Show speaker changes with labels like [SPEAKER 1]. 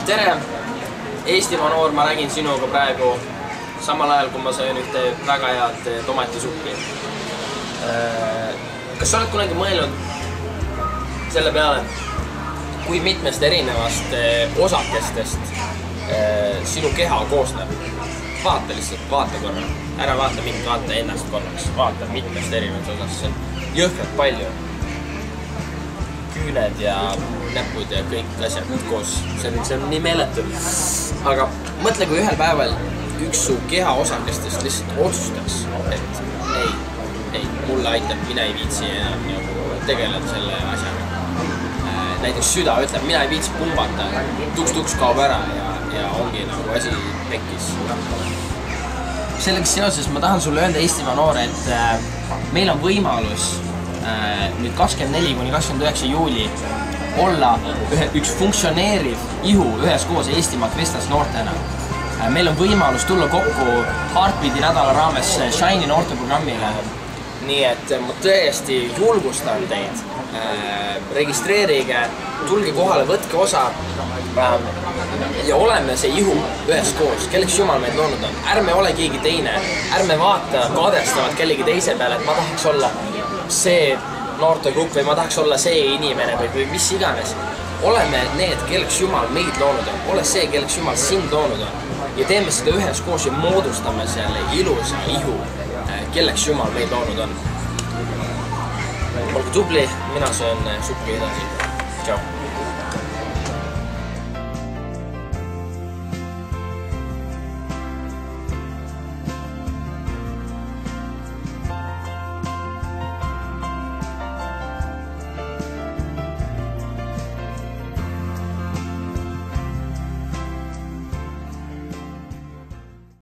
[SPEAKER 1] tere! Eestimaa noor, ma räägin sinuga praegu samal ajal, kui ma söön ühte väga head tomatisuppi. Kas sa oled kunagi mõelnud selle peale, kui mitmest erinevast osakestest sinu keha koosneb? Vaata lihtsalt, vaata korra. Ära vaata mind, vaata ennast korraks. Vaata mitmest erinevast osast. See on jõhkralt palju. Küüned ja näpud ja kõik asjad koos. See on nii meeletu. Aga mõtle, kui ühel päeval üks su keha osakestest lihtsalt otsustaks, et ei, mulle aitab, mina ei viitsi enam nagu tegeleda selle asjaga. Näiteks süda ütleb, mina ei viitsi pumbata, tuks kaob ära ja ongi nagu asi pekkis. Selleks seoses ma tahan sulle öelda, Eestimaa noor, et meil on võimalus nüüd 24–29 juuli olla üks funktsioneeriv ihu üheskoos Eestimaa Kristas noortena. Meil on võimalus tulla kokku Heartbeati nädala raames Shiny noorteprogrammile. Nii et ma tõesti julgustan teid. Registreerige, tulge kohale, võtke osa ja oleme see ihu üheskoos, kelleks Jumal meid loonud on. Ärme ole keegi teine, ärme vaata kadestavalt kellegi teise peale, et ma tahaks olla see noortegrupp või ma tahaks olla see inimene või mis iganes. Oleme need, kelleks Jumal meid loonud on, ole see, kelleks Jumal sind loonud on ja teeme seda üheskoos ja moodustame selle ilusa ihu, kelleks Jumal meid loonud on. Olgu tubli, mina söön suppi edasi. Tšau!